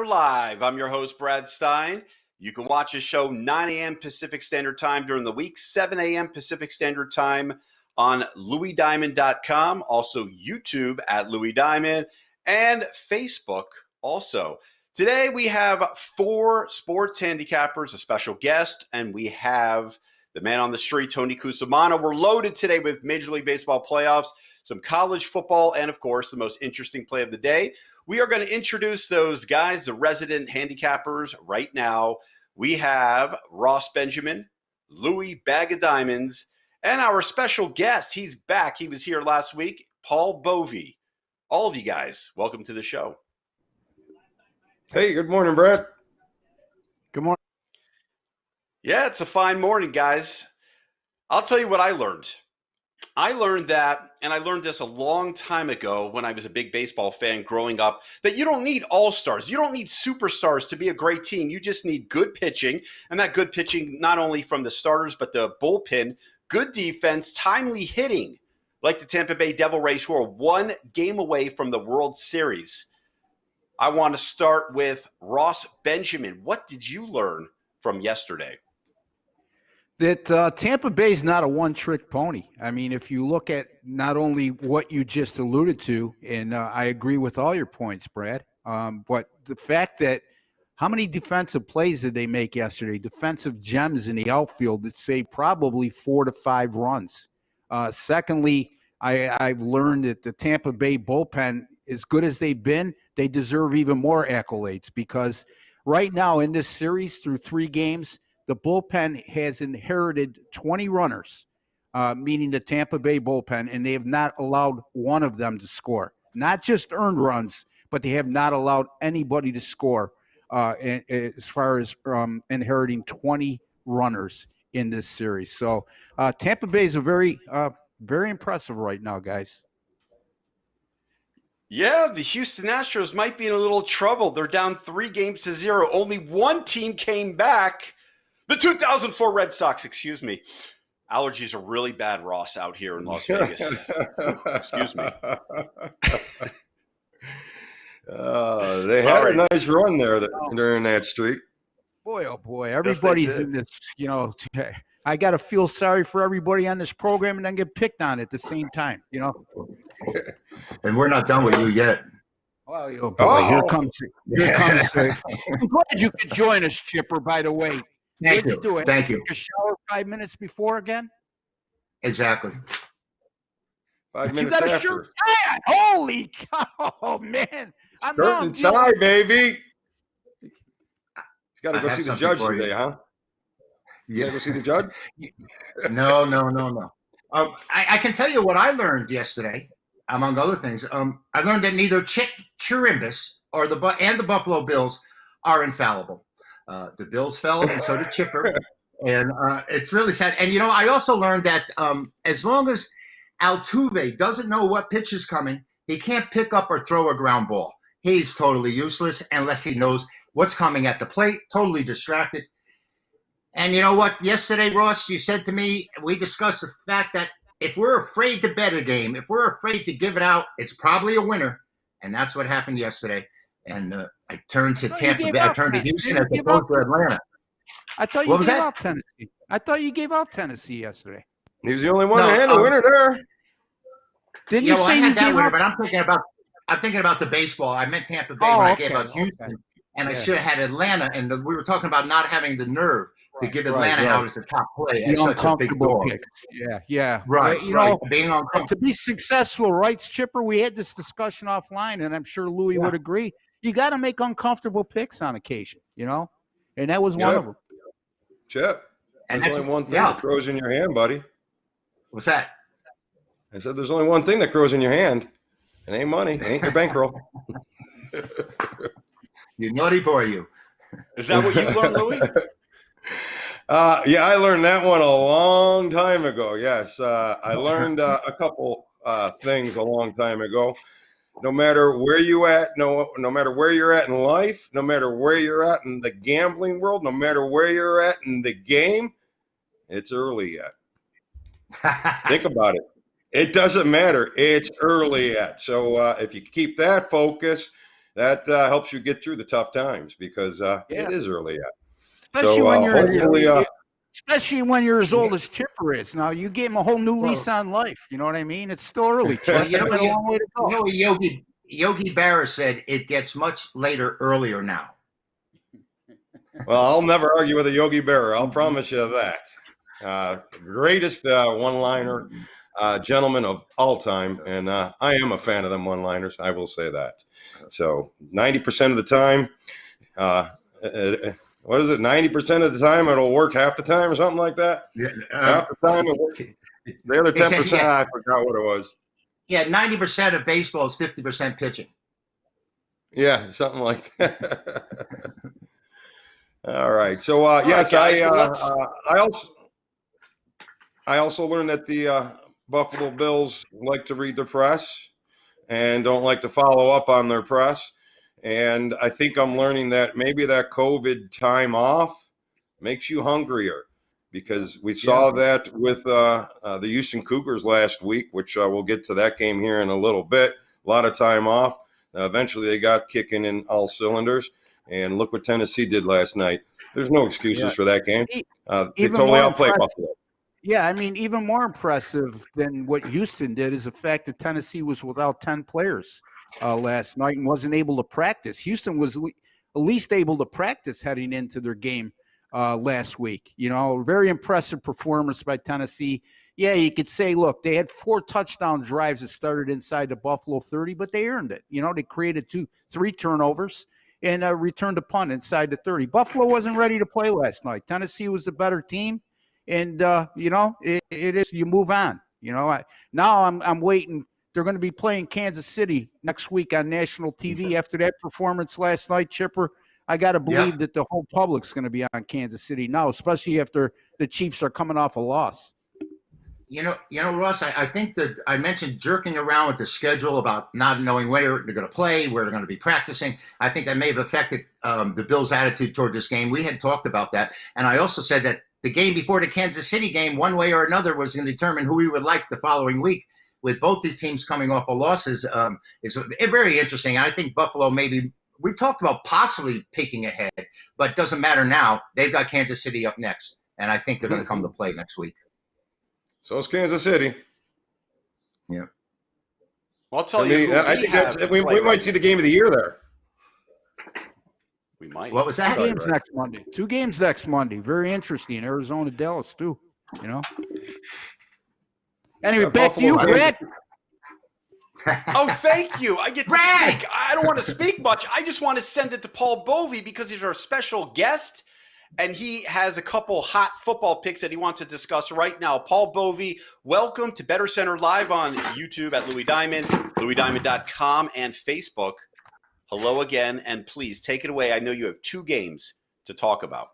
BettorCenter Live. I'm your host, Brad Stein. You can watch the show 9 a.m. Pacific Standard Time during the week, 7 a.m. Pacific Standard Time on LouisDiamond.com, also YouTube at Louis Diamond, and Facebook also. Today we have 4 sports handicappers, a special guest, and we have the man on the street, Tony Cusimano. We're loaded today with Major League Baseball playoffs, some college football, and, of course, the most interesting play of the day. We are going to introduce those guys, the resident handicappers, right now. We have Ross Benjamin, Louis Bag of Diamonds, and our special guest. He's back. He was here last week, Paul Bovey. All of you guys, welcome to the show. Hey, good morning, Brad. Good morning. Yeah, it's a fine morning, guys. I'll tell you what I learned. I learned that, and I learned this a long time ago when I was a big baseball fan growing up, that you don't need all-stars. You don't need superstars to be a great team. You just need good pitching, and that good pitching not only from the starters but the bullpen, good defense, timely hitting, like the Tampa Bay Devil Rays, who are 1 game away from the World Series. I want to start with Ross Benjamin. What did you learn from yesterday? That Tampa Bay is not a one-trick pony. I mean, if you look at not only what you just alluded to, and I agree with all your points, Brad, but the fact that how many defensive plays did they make yesterday? Defensive gems in the outfield that saved probably 4 to 5 runs. Secondly, I've learned that the Tampa Bay bullpen, as good as they've been, they deserve even more accolades because right now in this series through 3 games, the bullpen has inherited 20 runners, meaning the Tampa Bay bullpen, and they have not allowed one of them to score. Not just earned runs, but they have not allowed anybody to score as far as inheriting 20 runners in this series. So Tampa Bay is a very impressive right now, guys. Yeah, the Houston Astros might be in a little trouble. They're down 3-0. Only one team came back. The 2004 Red Sox, excuse me. Allergies are really bad, Ross, out here in Las Vegas. Excuse me. They had a nice run there during that streak. Boy, oh boy, everybody's in this, I got to feel sorry for everybody on this program and then get picked on at the same time, And we're not done with you yet. Well, oh boy, here comes. I'm glad you could join us, Chipper, by the way. Thank What'd you. you do it? Thank you. Take a shower 5 minutes before again? Exactly. 5 minutes you got after. a shirt tie. Holy cow, man. I'm Shirt and tie, baby. He's got to go see the judge today, huh? You got to go see the judge? No. I can tell you what I learned yesterday, among other things. I learned that neither Chip Chirimbes or the Buffalo Bills are infallible. The Bills fell, and so did Chipper. And it's really sad. And, I also learned that as long as Altuve doesn't know what pitch is coming, he can't pick up or throw a ground ball. He's totally useless unless he knows what's coming at the plate, totally distracted. And you know what? Yesterday, Ross, you said to me, we discussed the fact that if we're afraid to bet a game, if we're afraid to give it out, it's probably a winner. And that's what happened yesterday. And I turned to Tampa Bay. I turned to Houston as opposed to Atlanta. I thought you gave out Tennessee. I thought you gave out Tennessee yesterday. He was the only one that had a winner there. Didn't you say I you had that gave winner, out? but I'm thinking about the baseball. I meant Tampa Bay when I gave out Houston, and I should have had Atlanta. And we were talking about not having the nerve to give Atlanta out as the top play as such a big dog. Picks. Yeah. Right. Being uncomfortable. To be successful, right, Chipper? We had this discussion offline, and I'm sure Louis would agree. You got to make uncomfortable picks on occasion, and that was one of them. Chip, there's only one thing that grows in your hand, buddy. What's that? I said there's only one thing that grows in your hand. It ain't money. It ain't your bankroll. You naughty boy, you. Is that what you learned, Louis? Yeah, I learned that one a long time ago. Yes, I learned a couple things a long time ago. No matter where you at, no matter where you're at in life, no matter where you're at in the gambling world, no matter where you're at in the game, it's early yet. Think about it. It doesn't matter. It's early yet. So if you keep that focus, that helps you get through the tough times because Yeah. it is early yet. Especially when you're hopefully, especially when you're as old as Chipper is. Now you gave him a whole new lease on life. You know what I mean? It's still early. Well, you know, got a long way to go. you know what Yogi Berra said, it gets much later earlier now. Well, I'll never argue with a Yogi Berra. I'll promise you that. Greatest one-liner gentleman of all time, and I am a fan of them one-liners. I will say that. So 90% of the time, what is it? 90% of the time it'll work half the time or something like that. Yeah, half the time it'll work. The other 10%, I forgot what it was. Yeah, 90% of baseball is 50% pitching. Yeah, something like that. All right. So yes, guys, I also learned that the Buffalo Bills like to read the press and don't like to follow up on their press. And I think I'm learning that maybe that COVID time off makes you hungrier, because we saw that with the Houston Cougars last week, which we'll get to that game here in a little bit. A lot of time off. Eventually they got kicking in all cylinders. And look what Tennessee did last night. There's no excuses for that game. They totally outplayed Buffalo. Yeah, I mean, even more impressive than what Houston did is the fact that Tennessee was without 10 players last night and wasn't able to practice. Houston was at least able to practice heading into their game last week. You know, very impressive performance by Tennessee. Yeah, you could say, look, they had 4 touchdown drives that started inside the Buffalo 30, but they earned it. You know, they created 3 turnovers and returned a punt inside the 30. Buffalo wasn't ready to play last night. Tennessee was the better team. And, you know, it is, you move on. You know, now I'm waiting. They're going to be playing Kansas City next week on national TV. After that performance last night, Chipper, I got to believe that the whole public's going to be on Kansas City now, especially after the Chiefs are coming off a loss. You know, Ross, I think that I mentioned jerking around with the schedule about not knowing where they're going to play, where they're going to be practicing. I think that may have affected the Bills' attitude toward this game. We had talked about that. And I also said that the game before the Kansas City game, one way or another, was going to determine who we would like the following week. With both these teams coming off of losses, is very interesting. I think Buffalo maybe – we talked about possibly peeking ahead, but it doesn't matter now. They've got Kansas City up next, and I think they're going to come to play next week. So it's Kansas City. Yeah. Well, I'll tell you. I think we might see the game of the year there. We might. What was that? 2 games next Monday. 2 games next Monday. Very interesting. Arizona, Dallas, too. You know. Anyway, back to you, Brad. Oh, thank you. I get to speak. I don't want to speak much. I just want to send it to Paul Bovey because he's our special guest, and he has a couple hot football picks that he wants to discuss right now. Paul Bovey, welcome to BettorCenter Live on YouTube at Louis Diamond, louisdiamond.com, and Facebook. Hello again, and please take it away. I know you have 2 games to talk about.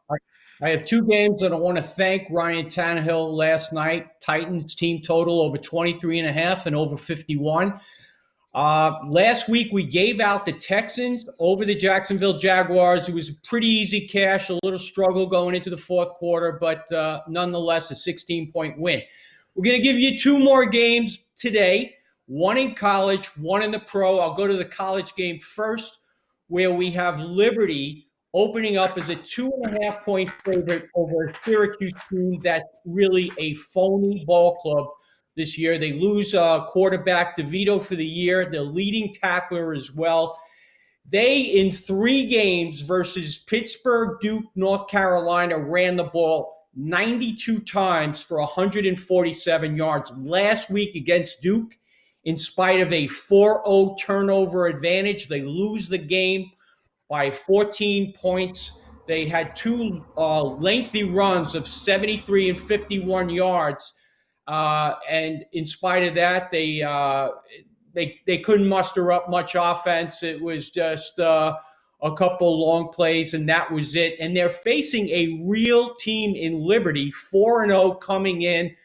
I have 2 games, and I want to thank Ryan Tannehill last night. Titans team total over 23.5 and over 51. Last week, we gave out the Texans over the Jacksonville Jaguars. It was a pretty easy cash, a little struggle going into the fourth quarter, but nonetheless, a 16-point win. We're going to give you 2 more games today, 1 in college, 1 in the pro. I'll go to the college game first, where we have Liberty opening up as a 2.5-point favorite over a Syracuse team that's really a phony ball club this year. They lose quarterback DeVito for the year, the leading tackler as well. They, in 3 games versus Pittsburgh, Duke, North Carolina, ran the ball 92 times for 147 yards. Last week against Duke, in spite of a 4-0 turnover advantage, they lose the game by 14 points. They had 2 lengthy runs of 73 and 51 yards. And in spite of that, they couldn't muster up much offense. It was just a couple long plays, and that was it. And they're facing a real team in Liberty, 4-0 coming in.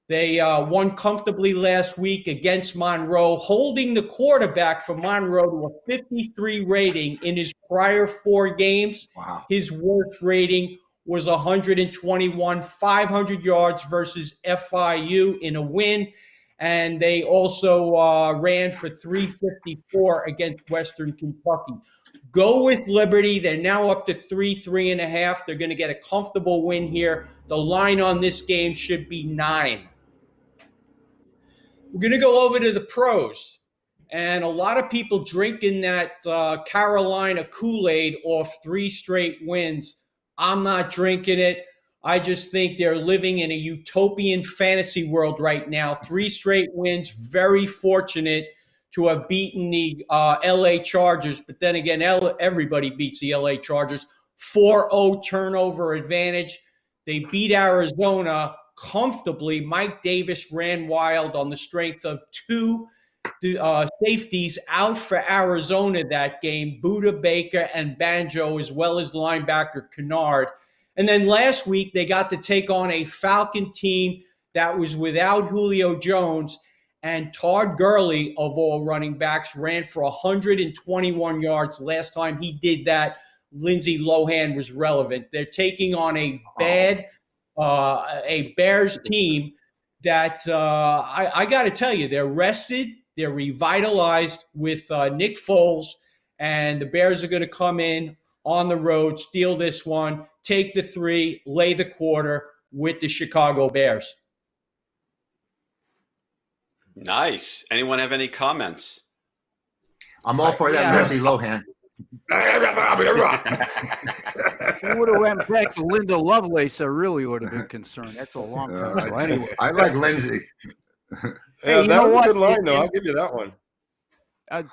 They won comfortably last week against Monroe, holding the quarterback for Monroe to a 53 rating in his prior 4 games. Wow. His worst rating was 121, 500 yards versus FIU in a win. and they also ran for 354 against Western Kentucky. Go with Liberty. They're now up to 3.5. They're going to get a comfortable win here. The line on this game should be 9. We're going to go over to the pros. And a lot of people drinking that Carolina Kool-Aid off 3 straight wins. I'm not drinking it. I just think they're living in a utopian fantasy world right now. 3 straight wins, very fortunate to have beaten the LA Chargers. But then again, everybody beats the LA Chargers. 4-0 turnover advantage. They beat Arizona comfortably. Mike Davis ran wild on the strength of 2 safeties out for Arizona that game, Buda Baker and Banjo, as well as linebacker Kennard. And then last week, they got to take on a Falcon team that was without Julio Jones, and Todd Gurley, of all running backs, ran for 121 yards last time he did that. Lindsey Lohan was relevant. They're taking on a Bears team that I got to tell you, they're rested. They're revitalized with Nick Foles, and the Bears are going to come in on the road, steal this one, take the 3, lay the quarter with the Chicago Bears. Nice. Anyone have any comments? I'm all for that, Lindsey Lohan. He would have went back to Linda Lovelace. I really would have been concerned. That's a long time ago. Anyway, I like Lindsey. Hey, that was a good line, though. I'll give you that one.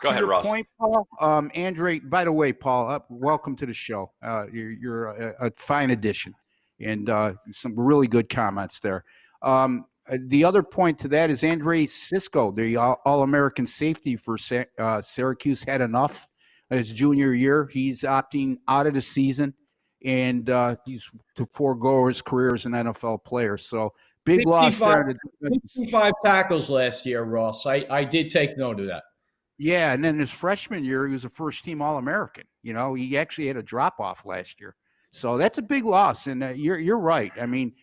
Go ahead, Ross. Point, Paul. Andre, by the way, Paul, welcome to the show. You're a fine addition, and some really good comments there. The other point to that is Andre Cisco, the All-American safety for Syracuse, had enough his junior year. He's opting out of the season, and he's to forego his career as an NFL player. So big loss there. 55 tackles last year, Ross. I did take note of that. Yeah, and then his freshman year, he was a first-team All-American. You know, he actually had a drop-off last year. So that's a big loss, and you're right. I mean,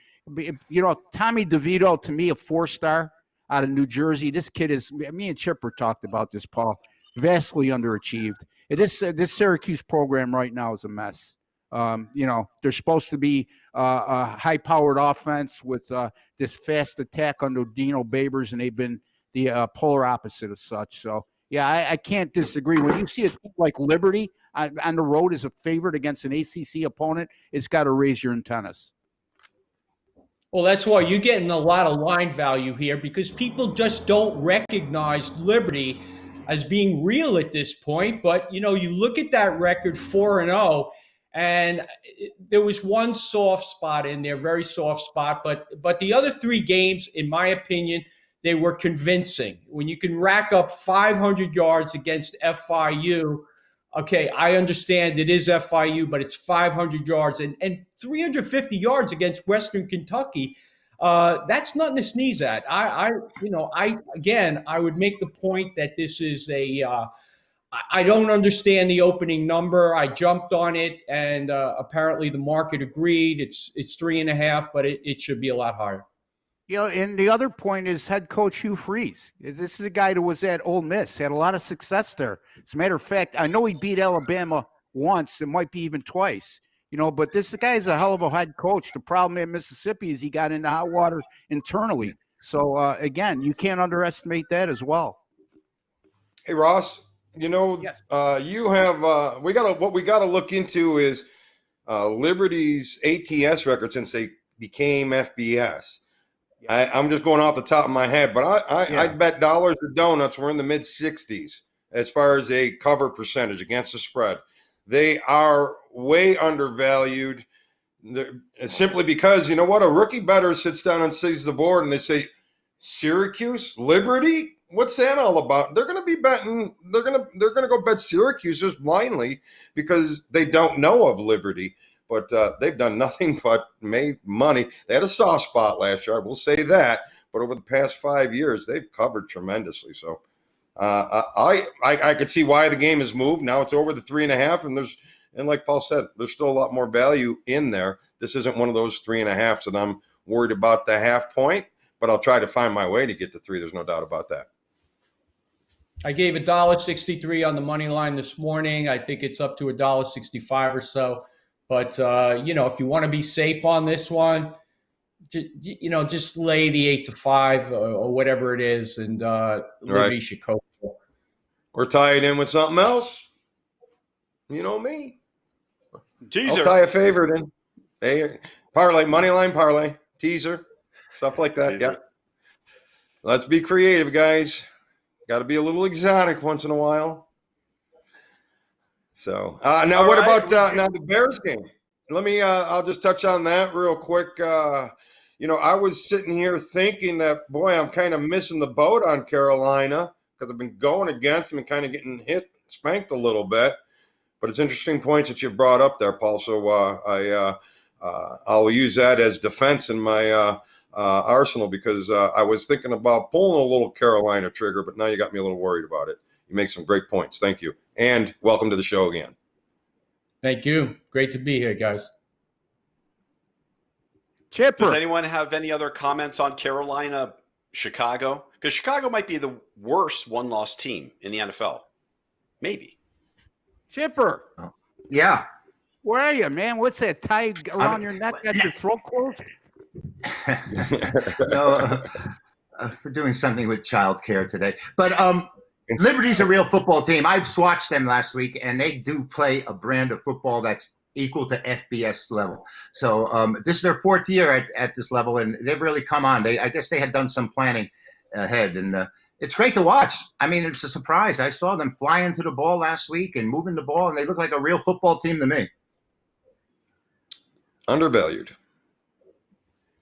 you know, Tommy DeVito, to me, a 4-star out of New Jersey. This kid is – me and Chipper talked about this, Paul, vastly underachieved. This Syracuse program right now is a mess. You know, they're supposed to be a high-powered offense with this fast attack under Dino Babers, and they've been the polar opposite of such. So, yeah, I can't disagree. When you see a team like Liberty on the road as a favorite against an ACC opponent, it's got to raise your antennas. Well, that's why you're getting a lot of line value here, because people just don't recognize Liberty as being real at this point. But, you know, you look at that record 4-0, and there was one soft spot in there, very soft spot. But the other 3 games, in my opinion, they were convincing. When you can rack up 500 yards against FIU, okay, I understand it is FIU, but it's 500 yards and 350 yards against Western Kentucky. That's nothing to sneeze at. I would make the point that this is I don't understand the opening number. I jumped on it, and apparently the market agreed. It's 3.5, but it should be a lot higher. You know, and the other point is head coach Hugh Freeze. This is a guy that was at Ole Miss, had a lot of success there. As a matter of fact, I know he beat Alabama once, it might be even twice. You know, but this guy is a hell of a head coach. The problem in Mississippi is he got into hot water internally. So, again, you can't underestimate that as well. Hey, Ross, you know, yes. You have what we got to look into is Liberty's ATS record since they became FBS. Yeah. I'm just going off the top of my head, but I'd bet dollars to donuts we're in the mid-60s as far as a cover percentage against the spread. They are way undervalued simply because, you know what, a rookie bettor sits down and sees the board and they say, Syracuse, Liberty? What's that all about? They're going to be betting. They're going to go bet Syracuse just blindly because they don't know of Liberty. But they've done nothing but made money. They had a soft spot last year, I will say that. But over the past 5 years, they've covered tremendously. So I could see why the game has moved. Now it's over the 3.5, and like Paul said, there's still a lot more value in there. This isn't one of those 3.5s that I'm worried about the half point. but I'll try to find my way to get to 3. There's no doubt about that. I gave $1.63 on the money line this morning. I think it's up to $1.65 or so. But, if you want to be safe on this one, just lay the 8-5 or whatever it is, and Liberty should coach. Or tie it in with something else. You know me. Teaser. I'll tie a favorite in. Hey, parlay, money line parlay, teaser, stuff like that. Teaser. Yeah. Let's be creative, guys. Got to be a little exotic once in a while. So now, what about now the Bears game? I'll just touch on that real quick. I was sitting here thinking that, boy, I'm kind of missing the boat on Carolina because I've been going against them and kind of getting spanked a little bit. But it's interesting points that you've brought up there, Paul. So I'll use that as defense in my arsenal because I was thinking about pulling a little Carolina trigger, but now you got me a little worried about it. You make some great points. Thank you. And welcome to the show again. Thank you. Great to be here, guys. Chipper. Does anyone have any other comments on Carolina, Chicago? Because Chicago might be the worst one-loss team in the NFL. Maybe. Chipper. Yeah. Where are you, man? What's that tie around your neck? Got your throat closed? No, we're doing something with childcare today. But Liberty's a real football team. I've watched them last week, and they do play a brand of football that's equal to FBS level. So this is their 4th year at this level, and they've really come on. I guess they had done some planning ahead, and it's great to watch. I mean, it's a surprise. I saw them fly into the ball last week and moving the ball, and they look like a real football team to me. Undervalued.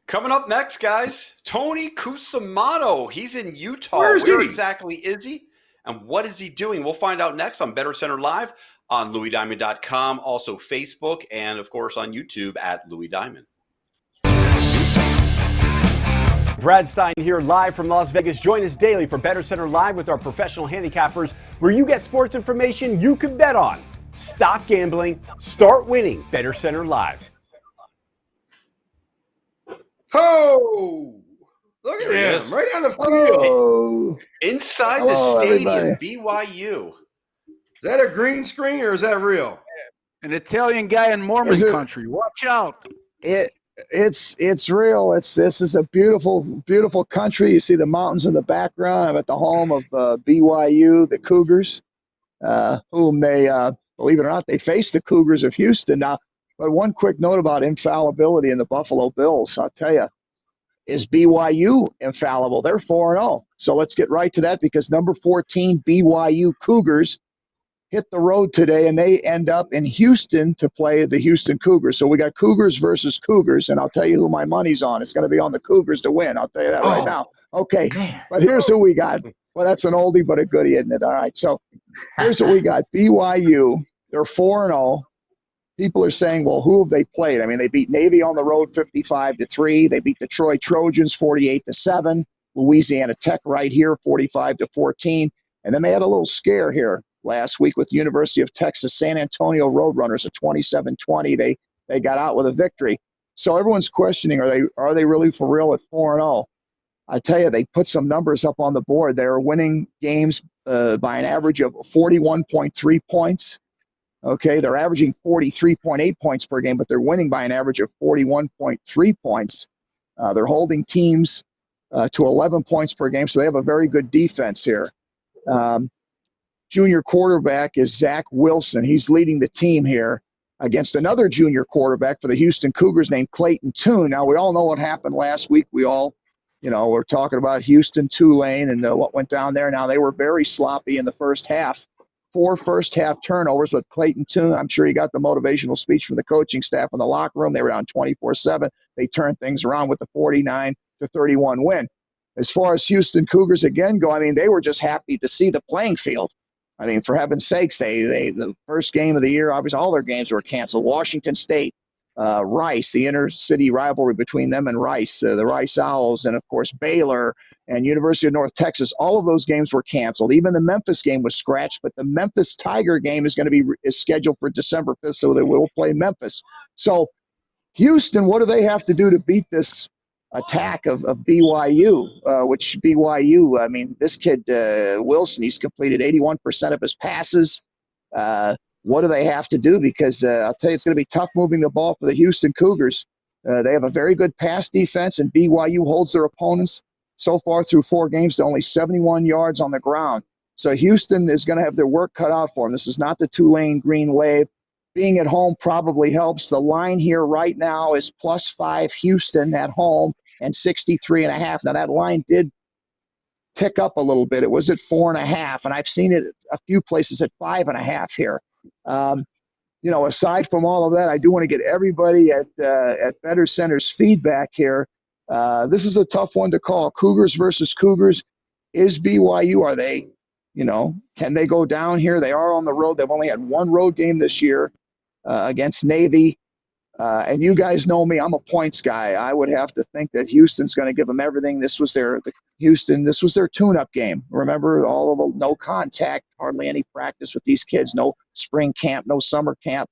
Coming up next, guys, Tony Cusimano. He's in Utah. Where Where he? exactly is he? And what is he doing? We'll find out next on BettorCenter Live on LouisDiamond.com, also Facebook, and, of course, on YouTube at Louis Diamond. Brad Stein here live from Las Vegas. Join us daily for BettorCenter Live with our professional handicappers, where you get sports information you can bet on. Stop gambling, start winning. BettorCenter Live. Oh, look at There he him, is. right on the field. Hello. Inside Hello, the stadium, everybody. BYU. Is that a green screen or is that real? An Italian guy in Mormon Is it- country. Watch out. It's real. This is a beautiful country. You see the mountains in the background. I'm at the home of BYU, the Cougars, whom they believe it or not, they face the Cougars of Houston now. But one quick note about infallibility in the Buffalo Bills. I'll tell you, is BYU infallible? They're 4-0. So let's get right to that because number 14 BYU Cougars hit the road today, and they end up in Houston to play the Houston Cougars. So we got Cougars versus Cougars, and I'll tell you who my money's on. It's going to be on the Cougars to win. I'll tell you that right now. Okay, Man. but here's who we got. Well, that's an oldie but a goodie, isn't it? All right, so here's what we got. BYU, they're 4-0. People are saying, well, who have they played? I mean, they beat Navy on the road 55-3. They beat the Troy Trojans 48-7. Louisiana Tech right here 45-14. And then they had a little scare here last week with the University of Texas San Antonio Roadrunners at 27-20. They got out with a victory. So everyone's questioning, are they really for real at 4-0? I tell you, they put some numbers up on the board. They're winning games by an average of 41.3 points. Okay, they're averaging 43.8 points per game, but they're winning by an average of 41.3 points. They're holding teams to 11 points per game, so they have a very good defense here. Junior quarterback is Zach Wilson. He's leading the team here against another junior quarterback for the Houston Cougars named Clayton Tune. Now, we all know what happened last week. We all, we're talking about Houston, Tulane, and what went down there. Now, they were very sloppy in the first half. 4 first-half turnovers with Clayton Tune. I'm sure he got the motivational speech from the coaching staff in the locker room. They were down 24-7. They turned things around with the 49-31 win. As far as Houston Cougars again go, I mean, they were just happy to see the playing field. I mean, for heaven's sakes, the first game of the year, obviously all their games were canceled. Washington State, Rice, the inter-city rivalry between them and Rice, the Rice Owls, and of course Baylor and University of North Texas, all of those games were canceled. Even the Memphis game was scratched, but the Memphis Tiger game is scheduled for December 5th, so they will play Memphis. So Houston, what do they have to do to beat this attack of BYU, which BYU, I mean, this kid, Wilson, he's completed 81% of his passes. What do they have to do? Because I'll tell you, it's going to be tough moving the ball for the Houston Cougars. They have a very good pass defense, and BYU holds their opponents so far through 4 games to only 71 yards on the ground. So Houston is going to have their work cut out for them. This is not the Tulane Green Wave. Being at home probably helps. The line here right now is +5 Houston at home and 63.5. Now that line did tick up a little bit. It was at 4.5, and I've seen it a few places at 5.5 here. Aside from all of that, I do want to get everybody at BettorCenter's feedback here. This is a tough one to call. Cougars versus Cougars. Is BYU, are they, can they go down here? They are on the road. They've only had 1 road game this year against Navy. And you guys know me, I'm a points guy. I would have to think that Houston's going to give them everything. This was their tune-up game. Remember, all of the no contact, hardly any practice with these kids, no spring camp, no summer camp.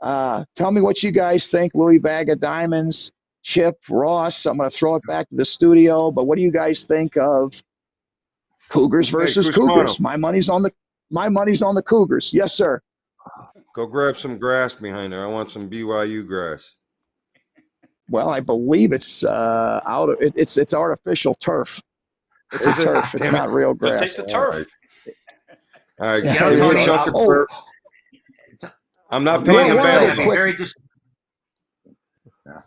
Tell me what you guys think, Louis Bag of Diamonds, Chip, Ross. I'm going to throw it back to the studio, but what do you guys think of Cougars versus Cougars? My money's on the Cougars. Yes, sir. Go grab some grass behind there. I want some BYU grass. Well, I believe it's it's artificial turf. It's turf. It's not real grass. So take the turf. All right. Tony, I'm not paying a bad.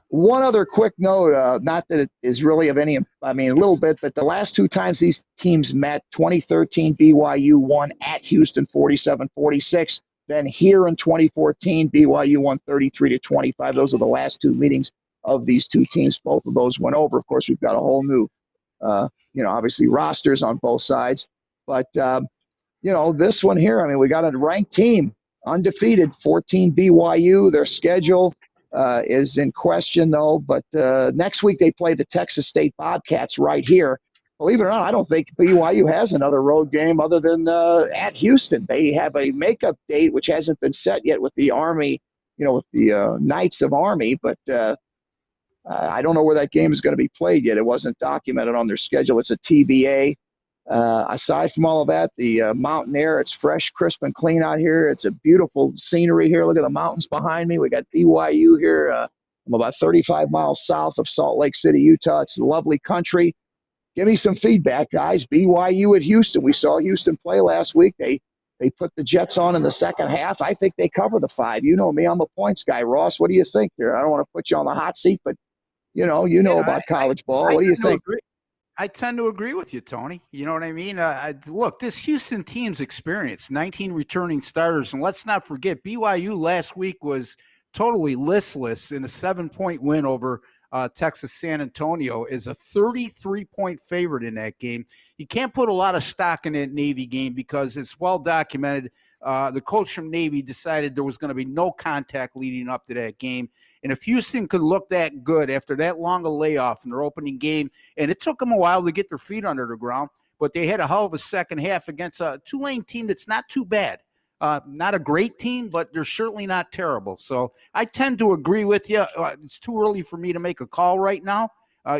One other quick note, not that it is really of any, a little bit, but the last 2 times these teams met, 2013 BYU won at Houston 47-46. Then here in 2014, BYU won 33-25. Those are the last 2 meetings of these 2 teams. Both of those went over. Of course, we've got a whole new, obviously rosters on both sides. But, this one here, we got a ranked team, undefeated, 14 BYU. Their schedule is in question, though. But next week they play the Texas State Bobcats right here. Believe it or not, I don't think BYU has another road game other than at Houston. They have a makeup date, which hasn't been set yet with the Army, with the Knights of Army. But I don't know where that game is going to be played yet. It wasn't documented on their schedule. It's a TBA. Aside from all of that, the mountain air, it's fresh, crisp, and clean out here. It's a beautiful scenery here. Look at the mountains behind me. We got BYU here. I'm about 35 miles south of Salt Lake City, Utah. It's a lovely country. Give me some feedback, guys. BYU at Houston. We saw Houston play last week. They put the Jets on in the second half. I think they cover the 5. You know me, I'm a points guy. Ross, what do you think here? I don't want to put you on the hot seat, but you know about college ball. What do you think? I tend to agree with you, Tony. You know what I mean? Look, this Houston team's experience, 19 returning starters, and let's not forget BYU last week was totally listless in a 7-point win over Texas San Antonio, is a 33-point favorite in that game. You can't put a lot of stock in that Navy game because it's well documented. The coach from Navy decided there was going to be no contact leading up to that game. And if Houston could look that good after that long a layoff in their opening game, and it took them a while to get their feet under the ground, but they had a hell of a second half against a Tulane team that's not too bad. Not a great team, but they're certainly not terrible. So I tend to agree with you. It's too early for me to make a call right now,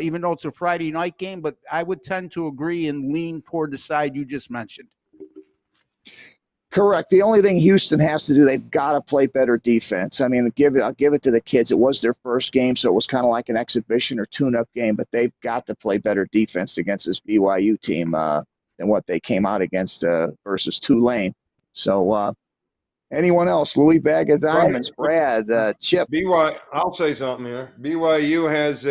even though it's a Friday night game, but I would tend to agree and lean toward the side you just mentioned. Correct. The only thing Houston has to do, they've got to play better defense. I'll give it to the kids. It was their first game, so it was kind of like an exhibition or tune-up game, but they've got to play better defense against this BYU team than what they came out against versus Tulane. So anyone else? Louis Bag of Diamonds, Brad, Chip. I'll say something here. BYU has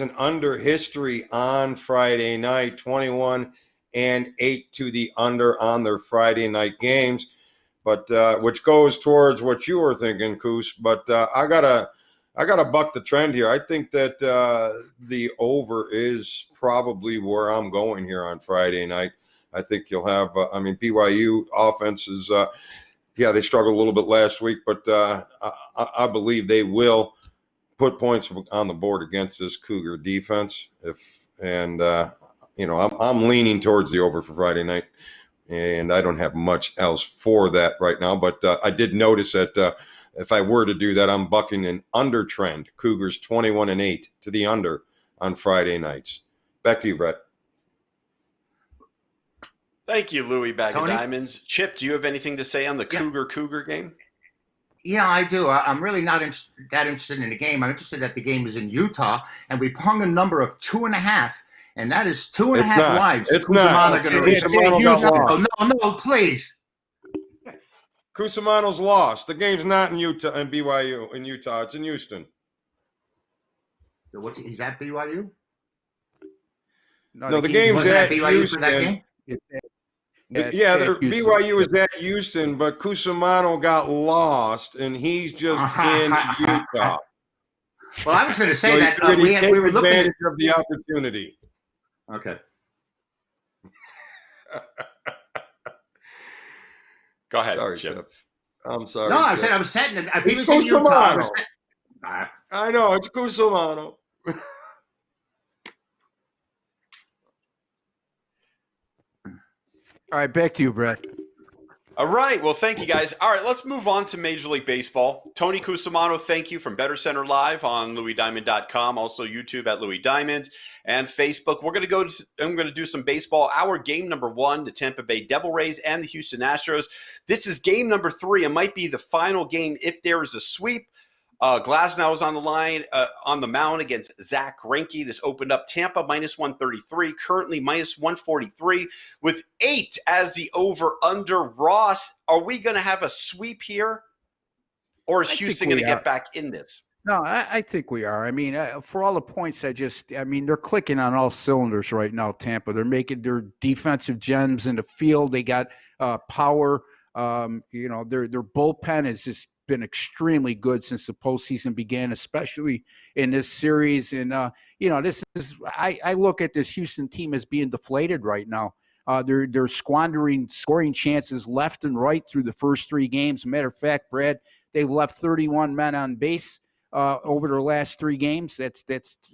an under history on Friday night, 21-8 to the under on their Friday night games, but which goes towards what you were thinking, Coos. But I gotta buck the trend here. I think that the over is probably where I'm going here on Friday night. I think you'll have, BYU offense is, they struggled a little bit last week, but I believe they will put points on the board against this Cougar defense. I'm leaning towards the over for Friday night, and I don't have much else for that right now. But I did notice that if I were to do that, I'm bucking an under trend. Cougars 21-8 to the under on Friday nights. Back to you, Brett. Thank you, Louis Bag Tony? of Diamonds. Chip, do you have anything to say on the Cougar game? Yeah, I do. I'm really not that interested in the game. I'm interested that the game is in Utah, and we hung a number of 2.5, and that is 2.5 lives. It's not. Cusimano got lost. No, please. Cusimano's lost. The game's not in Utah and BYU in Utah. It's in Houston. He's at BYU? No, the game's at BYU Houston. for that game? BYU is at Houston, but Cusimano got lost, and he's just in Utah. Well, I was going to say that we were looking at the opportunity. Okay. Go ahead, Sorry, Chip. I'm sorry. No, I said I was setting it. If he was in Utah, I know, it's Cusimano. All right, back to you, Brett. All right. Well, thank you, guys. All right, let's move on to Major League Baseball. Tony Cusimano, thank you from BettorCenter Live on LouisDiamond.com, also YouTube at Louis Diamond, and Facebook. I'm going to do some baseball. Our game number 1, the Tampa Bay Devil Rays and the Houston Astros. This is game number 3. It might be the final game if there is a sweep. Glasnow is on the line on the mound against Zach Greinke. This opened up Tampa -133, currently -143 with 8 as the over-under. Ross, are we going to have a sweep here, or is Houston going to get back in this? No, I think we are. I mean, for all the points they're clicking on all cylinders right now, Tampa. They're making their defensive gems in the field. They got power. Their bullpen has just been extremely good since the postseason began, especially in this series. And, this is I look at this Houston team as being deflated right now. They're squandering scoring chances left and right through the first 3 games. Matter of fact, Brad, they've left 31 men on base over their last 3 games. That's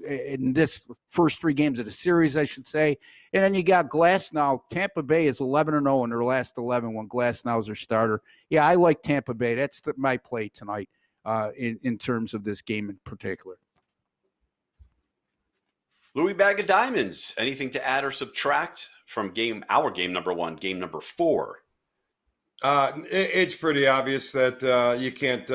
in this first 3 games of the series, I should say. And then you got Glasnow. Tampa Bay is 11-0 in their last 11 when Glasnow is their starter. Yeah, I like Tampa Bay. That's my play tonight in terms of this game in particular. Louis Bag of Diamonds, anything to add or subtract from our game number 1, game number 4? It's pretty obvious that you can't.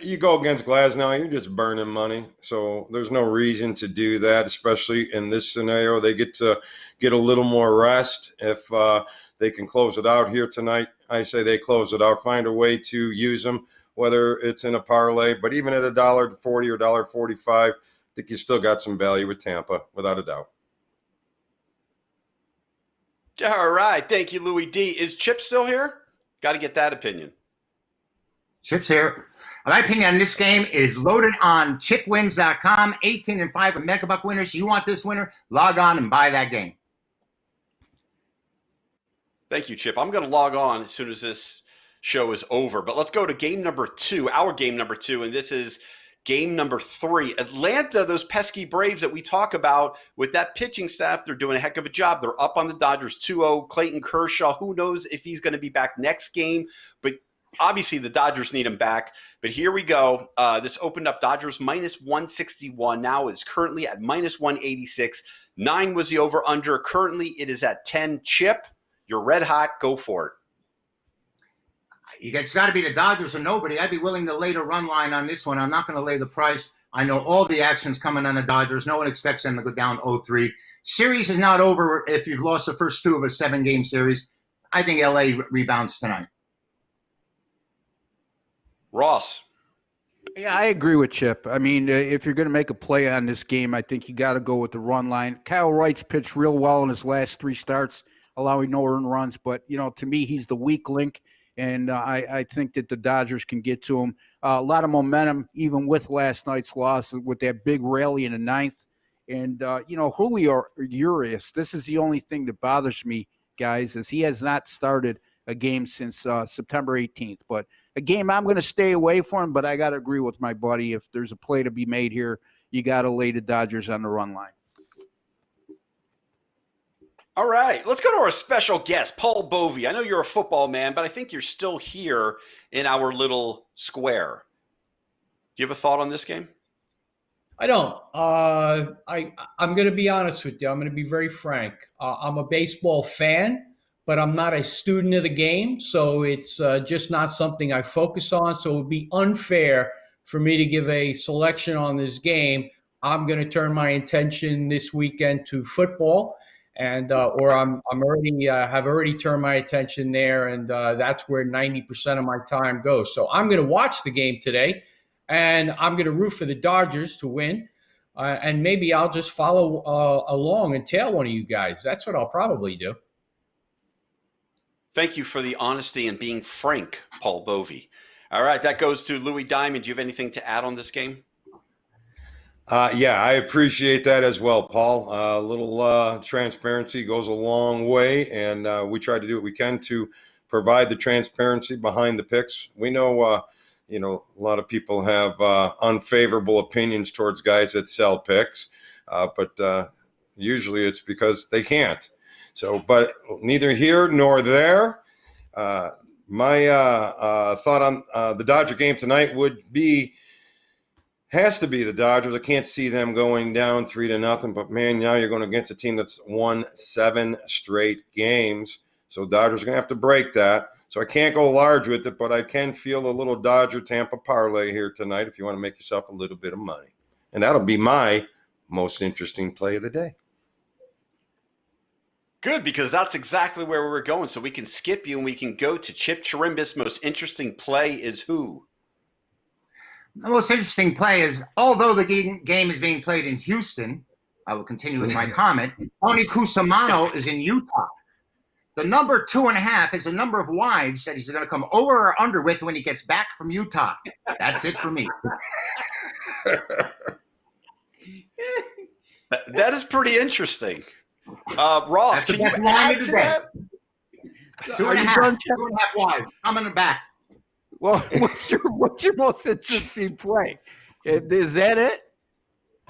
You go against Glasnow, you're just burning money. So there's no reason to do that, especially in this scenario. They get to get a little more rest if they can close it out here tonight. I say they close it out. Find a way to use them, whether it's in a parlay, but even at $1.40 or $1.45, I think you still got some value with Tampa, without a doubt. All right, thank you, Louis D. Is Chip still here? Got to get that opinion. Chip's here. My opinion on this game is loaded on chipwins.com. 18-5 with Megabuck winners. You want this winner? Log on and buy that game. Thank you, Chip. I'm going to log on as soon as this show is over. But let's go to game number 2, our game number 2, and this is game number 3. Atlanta, those pesky Braves that we talk about with that pitching staff, they're doing a heck of a job. They're up on the Dodgers 2-0. Clayton Kershaw, who knows if he's going to be back next game, but obviously the Dodgers need him back. But here we go. This opened up Dodgers -161. Now is currently at -186. 9 was the over-under. Currently it is at 10. Chip, you're red hot. Go for it. It's got to be the Dodgers or nobody. I'd be willing to lay the run line on this one. I'm not going to lay the price. I know all the action's coming on the Dodgers. No one expects them to go down 0-3. Series is not over if you've lost the first 2 of a 7-game series. I think LA rebounds tonight. Ross. Yeah, I agree with Chip. I mean, if you're going to make a play on this game, I think you got to go with the run line. Kyle Wright's pitched real well in his last 3 starts, allowing no earned runs. But, to me, he's the weak link. And I think that the Dodgers can get to him. A lot of momentum, even with last night's loss, with that big rally in the 9th. And, Julio Urias, this is the only thing that bothers me, guys, is he has not started a game since September 18th. But a game I'm going to stay away from, but I got to agree with my buddy. If there's a play to be made here, you got to lay the Dodgers on the run line. All right, let's go to our special guest, Paul Bovey. I know you're a football man, but I think you're still here in our little square. Do you have a thought on this game? I don't. I'm going to be honest with you. I'm going to be very frank. I'm a baseball fan, but I'm not a student of the game, so it's just not something I focus on. So it would be unfair for me to give a selection on this game. I'm going to turn my attention this weekend to football, and or I'm already have already turned my attention there, and that's where 90% of my time goes. So I'm going to watch the game today, and I'm going to root for the Dodgers to win, and maybe I'll just follow along and tail one of you guys. That's what I'll probably do. Thank you for the honesty and being frank, Paul Bovey. All right, that goes to Louis Diamond. Do you have anything to add on this game? Yeah, I appreciate that as well, Paul. A little transparency goes a long way, and we try to do what we can to provide the transparency behind the picks. We know, a lot of people have unfavorable opinions towards guys that sell picks, but usually it's because they can't. So, but neither here nor there. My thought on the Dodger game tonight has to be the Dodgers. I can't see them going down 3-0, but man, now you're going against a team that's won 7 straight games. So Dodgers are going to have to break that. So I can't go large with it, but I can feel a little Dodger Tampa parlay here tonight if you want to make yourself a little bit of money. And that'll be my most interesting play of the day. Good, because that's exactly where we're going. So we can skip you and we can go to Chip Chirimbes. Most interesting play is who? The most interesting play is, although the game is being played in Houston, I will continue with my comment, Tony Cusimano is in Utah. The number 2.5 is the number of wives that he's going to come over or under with when he gets back from Utah. That's it for me. That is pretty interesting. Ross, can you add to that? 2.5 wives coming back. Well, what's your most interesting play? Is that it?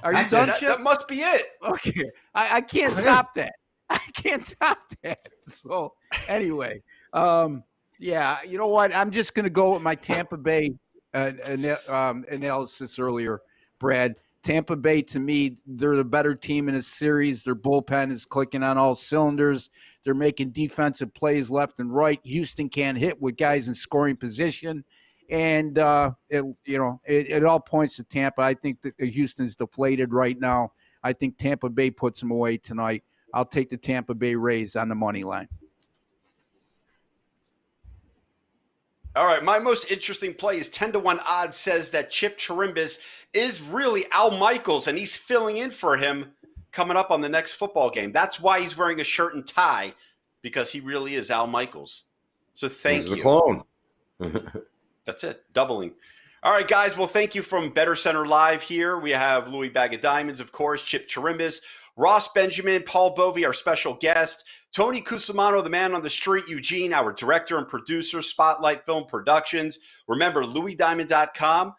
Are you done? That must be it. Okay, I can't top that. I can't top that. So anyway, yeah, you know what? I'm just going to go with my Tampa Bay analysis earlier, Brad. Tampa Bay, to me, they're the better team in this series. Their bullpen is clicking on all cylinders. They're making defensive plays left and right. Houston can't hit with guys in scoring position. And, it all points to Tampa. I think that Houston's deflated right now. I think Tampa Bay puts them away tonight. I'll take the Tampa Bay Rays on the money line. All right, my most interesting play is 10-1 odds says that Chip Chirimbes is really Al Michaels, and he's filling in for him coming up on the next football game. That's why he's wearing a shirt and tie, because he really is Al Michaels. So thank you. He's the clone. That's it, doubling. All right, guys, well, thank you from BettorCenter Live here. We have Louis Bag of Diamonds, of course, Chip Chirimbes, Ross Benjamin, Paul Bovey, our special guest, Tony Cusimano, the man on the street, Eugene, our director and producer, Spotlight Film Productions. Remember, LouisDiamond.com,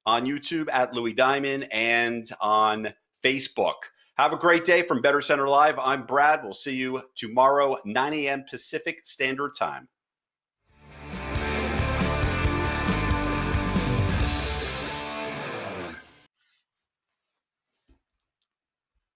on YouTube at Louis Diamond, and on Facebook. Have a great day from BettorCenter Live. I'm Brad. We'll see you tomorrow, 9 a.m. Pacific Standard Time.